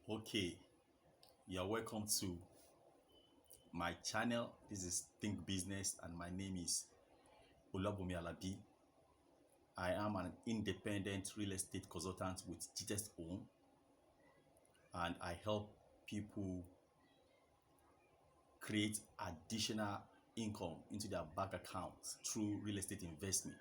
Okay, you're welcome to my channel. This is Think Business, and my name is Olabumi Alabi. I am an independent real estate consultant with GTS Own, and I help people create additional income into their bank accounts through real estate investment.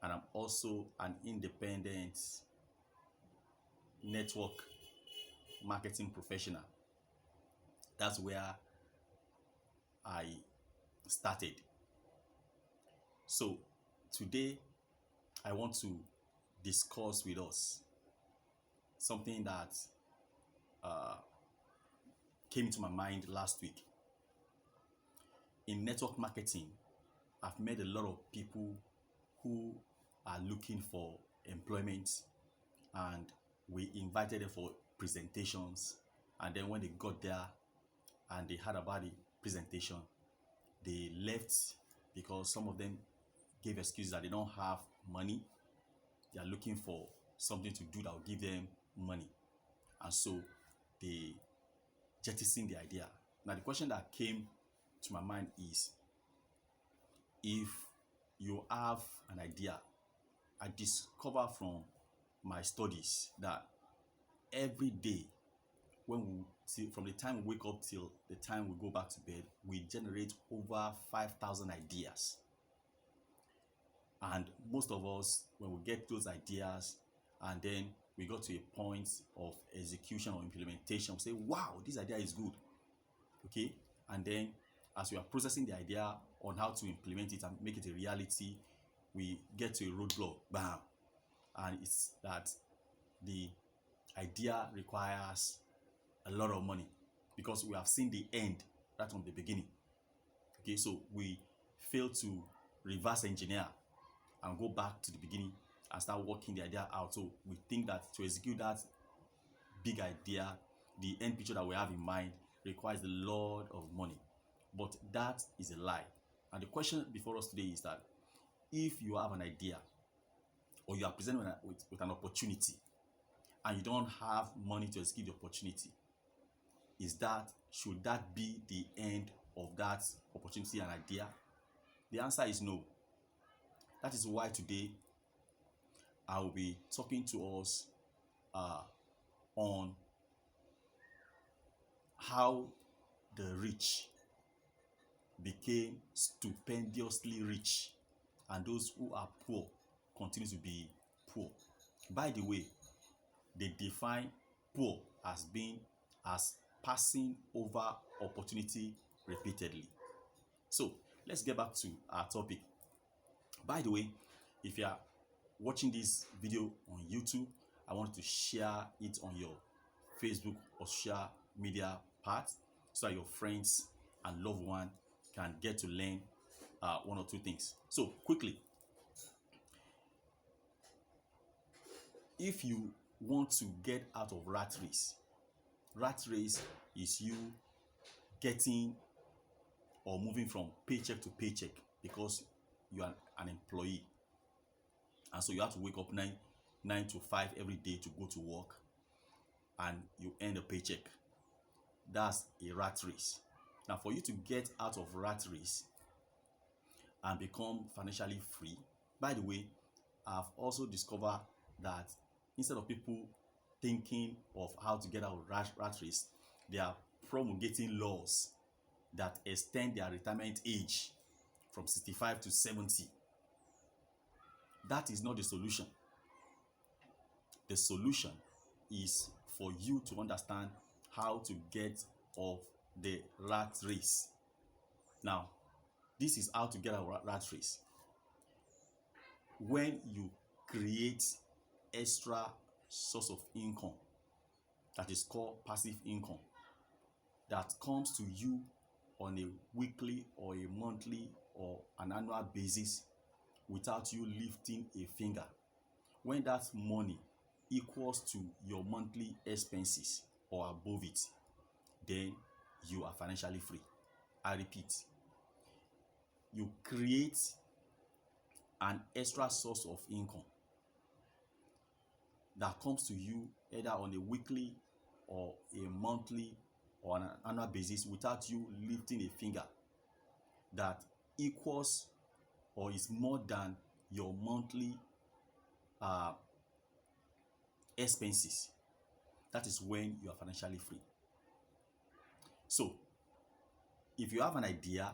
And I'm also an independent network marketing professional. That's where I started. So today I want to discuss with us something that uh, came into my mind last week. In network marketing, I've met a lot of people who are looking for employment, and we invited them for presentations. And then when they got there and they heard about the presentation, they left because some of them gave excuses that they don't have money. They are looking for something to do that will give them money. And so they jettisoned the idea. Now, the question that came to my mind is, if you have an idea, I discover from my studies that every day, from the time we wake up till the time we go back to bed, we generate over 5,000 ideas. And most of us, when we get those ideas and then we got to a point of execution or implementation, we say, wow, this idea is good. Okay? And then as we are processing the idea on how to implement it and make it a reality, we get to a roadblock, bam. And it's that the idea requires a lot of money because we have seen the end right from the beginning. Okay, so we fail to reverse engineer and go back to the beginning and start working the idea out. So we think that to execute that big idea, the end picture that we have in mind requires a lot of money. But that is a lie. And the question before us today is that if you have an idea or you are presented with an opportunity and you don't have money to execute the opportunity, should that be the end of that opportunity and idea? The answer is no. That is why today I will be talking to us on how the rich became stupendously rich and those who are poor continue to be poor. By the way, they define poor as passing over opportunity repeatedly. So let's get back to our topic. By the way, if you are watching this video on YouTube, I want to share it on your Facebook or social media part so that your friends and loved one can get to learn one or two things. So quickly, if you want to get out of rat race is you getting or moving from paycheck to paycheck because you are an employee, and so you have to wake up 9 to 5 every day to go to work, and you earn a paycheck. That's a rat race. Now, for you to get out of rat race and become financially free, by the way, I've also discovered that instead of people thinking of how to get out of rat race, they are promulgating laws that extend their retirement age from 65 to 70. That is not the solution. The solution is for you to understand how to get off the rat race. Now, this is how to get out of rat race. When you create extra source of income that is called passive income that comes to you on a weekly or a monthly or an annual basis without you lifting a finger, when that money equals to your monthly expenses or above it, then you are financially free. I repeat, you create an extra source of income that comes to you either on a weekly or a monthly or an annual basis without you lifting a finger that equals or is more than your monthly uh, expenses, that is when you are financially free. So, if you have an idea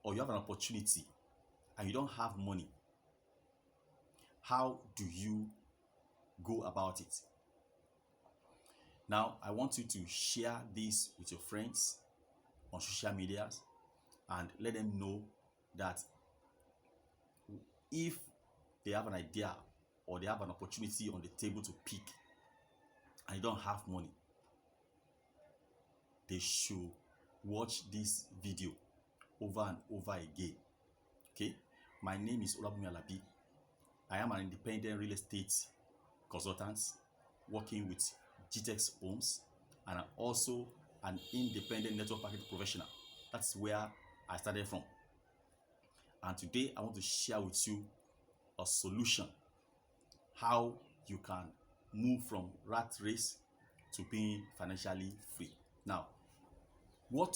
or you have an opportunity and you don't have money, how do you go about it? Now, I want you to share this with your friends on social medias and let them know that if they have an idea or they have an opportunity on the table to pick and you don't have money, they should watch this video over and over again. Okay, my name is Olabumi Alabi. I am an independent real estate consultant working with GTEX Homes, and I'm also an independent network marketing professional. That's where I started from. And today I want to share with you a solution how you can move from rat race to being financially free. Now, what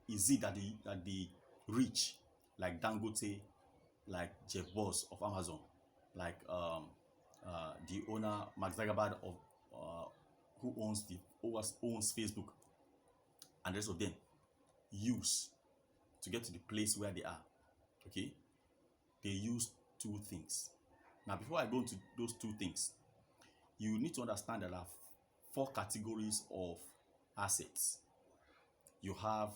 is it that the rich like Dangote, like Jeff Bezos of Amazon, like the owner Mark Zuckerberg of who owns Facebook, and the rest of them use to get to the place where they are? Okay, they use two things. Now, before I go into those two things, you need to understand there are four categories of assets. You have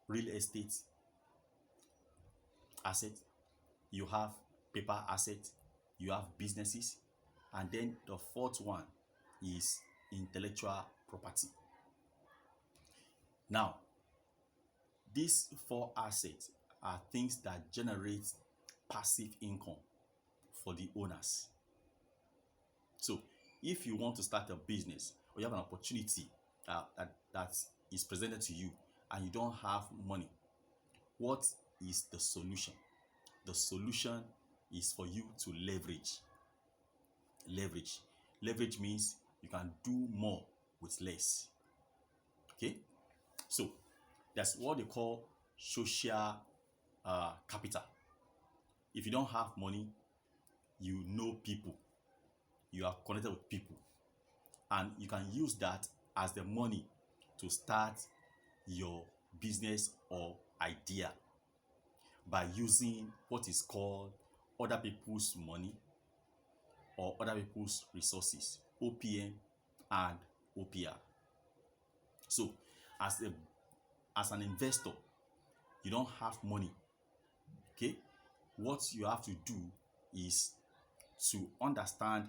real estate asset, you have paper asset, you have businesses, and then the fourth one is intellectual property. Now, these four assets are things that generate passive income for the owners. So, if you want to start a business or you have an opportunity that is presented to you and you don't have money, what is the solution? The solution is for you to leverage. Leverage means you can do more with less. Okay, so that's what they call social capital. If you don't have money, you know people, you are connected with people, and you can use that as the money to start your business or idea by using what is called other people's money or other people's resources, OPM and OPR. So, as an investor, you don't have money. Okay, what you have to do is to understand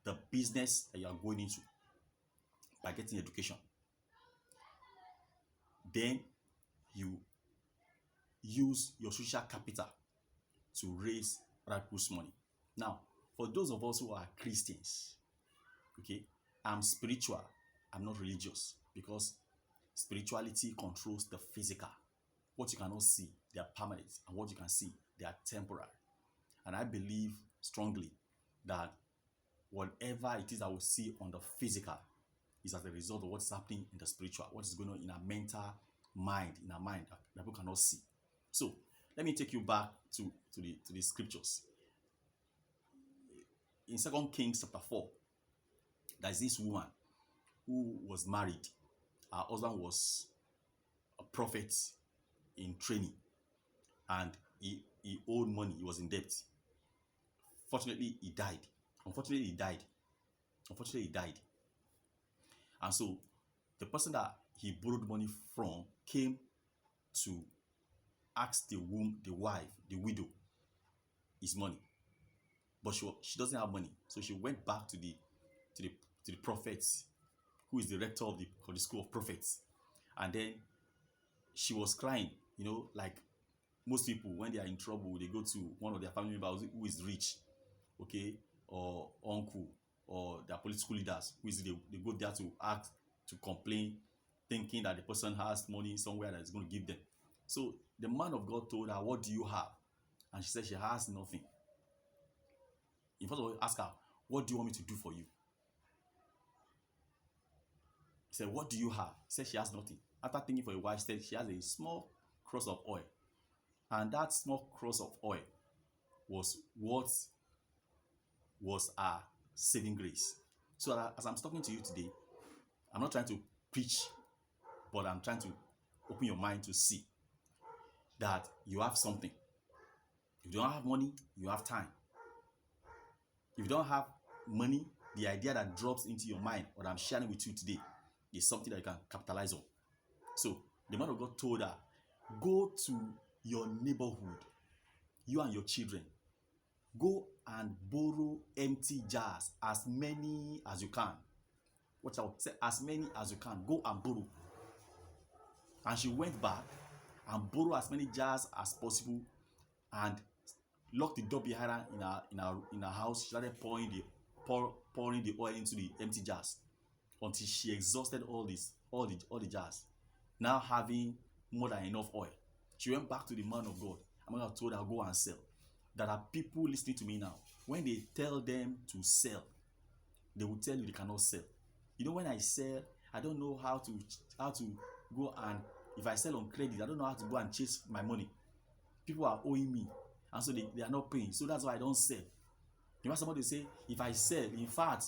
the business that you are going into by getting education. Then you use your social capital to raise other people's money. Now, for those of us who are Christians, okay, I'm spiritual, I'm not religious, because spirituality controls the physical. What you cannot see, they are permanent, and what you can see, they are temporary. And I believe strongly that whatever it is I will see on the physical is as a result of what's happening in the spiritual, what is going on in our mental mind, in our mind that people cannot see. So let me take you back to the scriptures. In 2 Kings chapter 4, there's this woman who was married. Her husband was a prophet in training, and he owed money, he was in debt. Fortunately, he died. Unfortunately, he died. And so the person that he borrowed money from came to ask the wife, the widow, his money. But she doesn't have money. So she went back to the prophets, who is the rector of the school of prophets. And then she was crying, like most people, when they are in trouble, they go to one of their family members who is rich, okay, or uncle, or their political leaders, they go there to ask, to complain, thinking that the person has money somewhere that is going to give them. So the man of God told her, "What do you have?" And she said she has nothing. In first of all, ask her, what do you want me to do for you? He said, what do you have? He said, she has nothing. After thinking for a while, she said she has a small cross of oil. And that small cross of oil was what was her saving grace. So as I'm talking to you today, I'm not trying to preach, but I'm trying to open your mind to see that you have something. If you don't have money, you have time. If you don't have money, the idea that drops into your mind, what I'm sharing with you today, is something that you can capitalize on. So the man of God told her, go to your neighborhood, you and your children, go and borrow empty jars, as many as you can. Watch out, say as many as you can, go and borrow. And she went back and borrowed as many jars as possible and locked the door behind her in her house. She started pouring the oil into the empty jars until she exhausted all the jars. Now having more than enough oil, she went back to the man of God. I'm going to told her, go and sell. There are people listening to me now. When they tell them to sell, they will tell you they cannot sell. You know, when I sell, I don't know how to go, and if I sell on credit, I don't know how to go and chase my money. People are owing me, and so they are not paying. So that's why I don't sell. You know, somebody say, if I sell, in fact,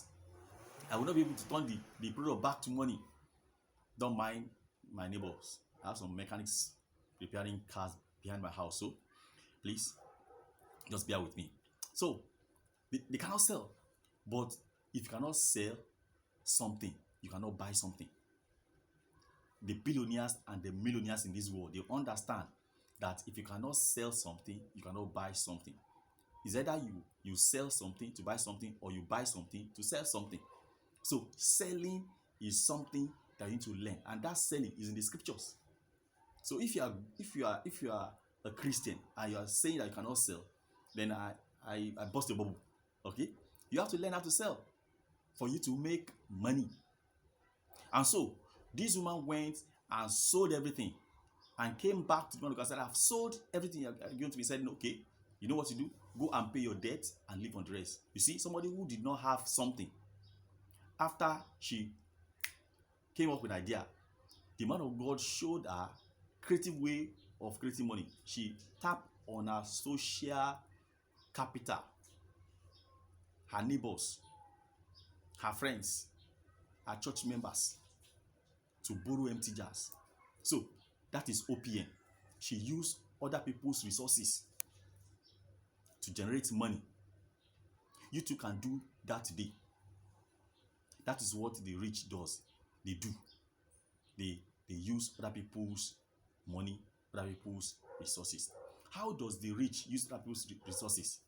I will not be able to turn the product back to money. Don't mind my neighbors. I have some mechanics repairing cars behind my house, so please just bear with me. So they cannot sell. But if you cannot sell something, you cannot buy something. The billionaires and the millionaires in this world, they understand that if you cannot sell something, you cannot buy something. It's either you sell something to buy something, or you buy something to sell something. So selling is something that you need to learn, and that selling is in the scriptures. So if you are a Christian and you are saying that you cannot sell, then I bust your bubble. Okay, you have to learn how to sell for you to make money. And so this woman went and sold everything and came back to the man of God and said, I've sold everything you're going to be. Said, okay, you know what to do? Go and pay your debt and live on the rest. You see, somebody who did not have something, after she came up with an idea, the man of God showed her creative way of creating money. She tapped on her social capital, her neighbors, her friends, her church members, to borrow empty jars. So that is OPM. She used other people's resources to generate money. You too can do that today. That is what the rich does. They do. They use other people's money, other people's resources. How does the rich use other people's resources?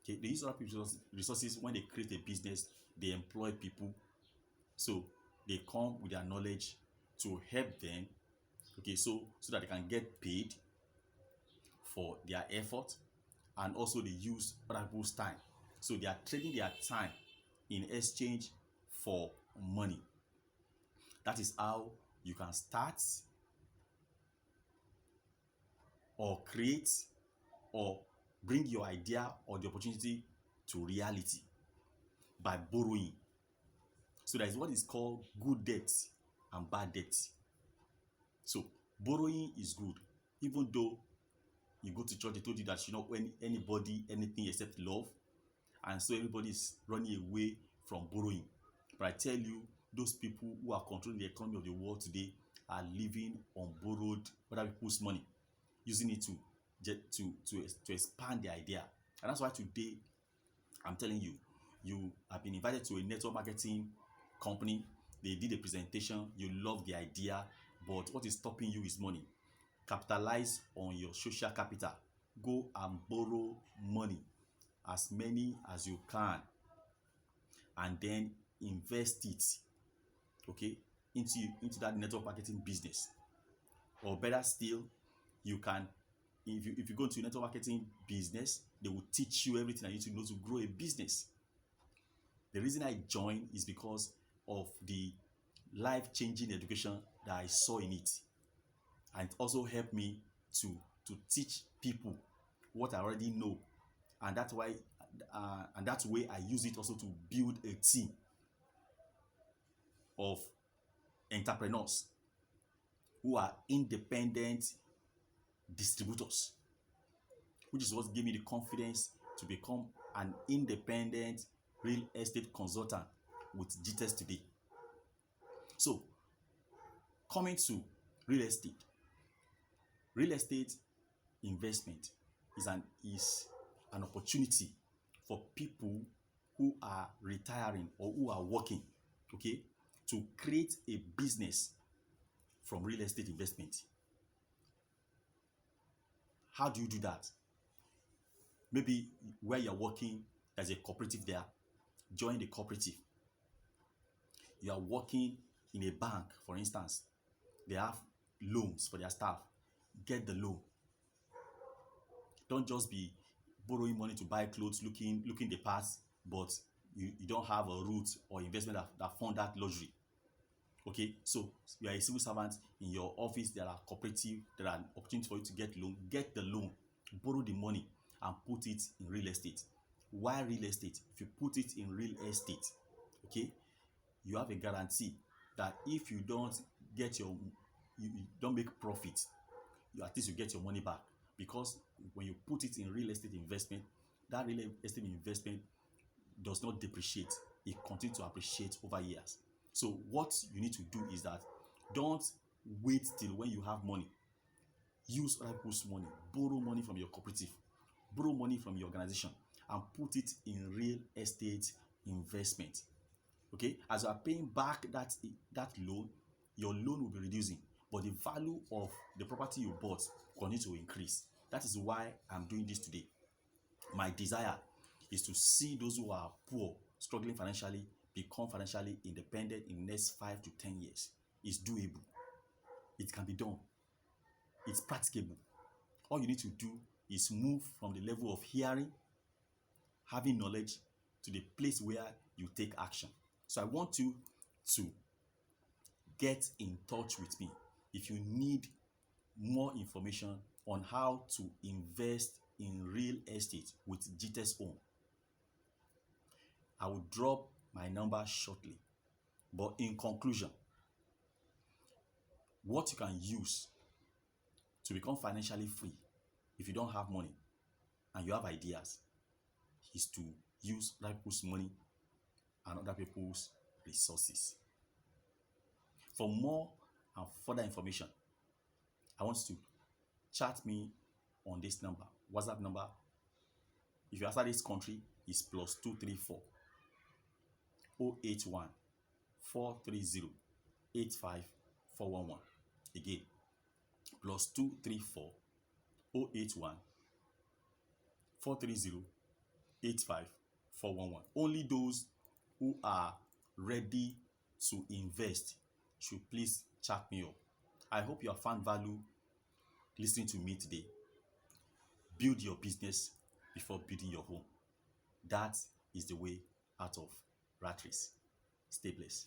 Okay, they use other people's resources when they create a business. They employ people, so they come with their knowledge to help them. Okay, so that they can get paid for their effort, and also they use other people's time. So they are trading their time in exchange for money. That is how you can start or create or bring your idea or the opportunity to reality by borrowing. So that is what is called good debt and bad debt. So borrowing is good, even though you go to church, they told you that you don't owe anybody anything except love, and so everybody is running away from borrowing. But I tell you, those people who are controlling the economy of the world today are living on borrowed other people's money, using it to expand their idea. And that's why today I'm telling you, you have been invited to a network marketing company. They did a presentation, you love the idea, but what is stopping you is money. Capitalize on your social capital. Go and borrow money, as many as you can, and then invest it, okay, into that network marketing business. Or better still, you can, if you go into network marketing business, they will teach you everything I need to know to grow a business. The reason I joined is because of the life-changing education that I saw in it, and it also helped me to teach people what I already know. And that's why and that way I use it also to build a team of entrepreneurs who are independent distributors, which is what gave me the confidence to become an independent real estate consultant with GTES today. So, coming to real estate, real estate investment is an opportunity for people who are retiring or who are working, okay, to create a business from real estate investment. How do you do that? Maybe where you're working, there's a cooperative there. Join the cooperative. You are working in a bank, for instance. They have loans for their staff. Get the loan. Don't just be borrowing money to buy clothes, looking the parts, but you don't have a route or investment that fund that luxury. Okay, so you are a civil servant. In your office there are cooperative, there are opportunities for you to get loan. Get the loan, borrow the money and put it in real estate. Why real estate? If you put it in real estate, okay, you have a guarantee that if you don't get you don't make profit, at least you get your money back. Because when you put it in real estate investment, that real estate investment does not depreciate, it continues to appreciate over years. So what you need to do is that don't wait till when you have money. Use other people's money, borrow money from your cooperative, borrow money from your organization and put it in real estate investment. Okay, as you are paying back that loan, your loan will be reducing, but the value of the property you bought continue to increase. That is why I'm doing this today. My desire is to see those who are poor, struggling financially, become financially independent in the next 5 to 10 years. It's doable. It can be done. It's practicable. All you need to do is move from the level of hearing, having knowledge, to the place where you take action. So I want you to get in touch with me if you need more information on how to invest in real estate with GTES Home. I will drop my number shortly. But in conclusion, what you can use to become financially free if you don't have money and you have ideas is to use other people's money and other people's resources. For more and further information, I want you to chat me on this number, WhatsApp number. If you're outside this country, it's +234 081 430 85411. Again, +234 081 430 85411. Only those who are ready to invest should please chat me up. I hope you have found value listening to me today. Build your business before building your home. That is the way out of rat race. Stay blessed.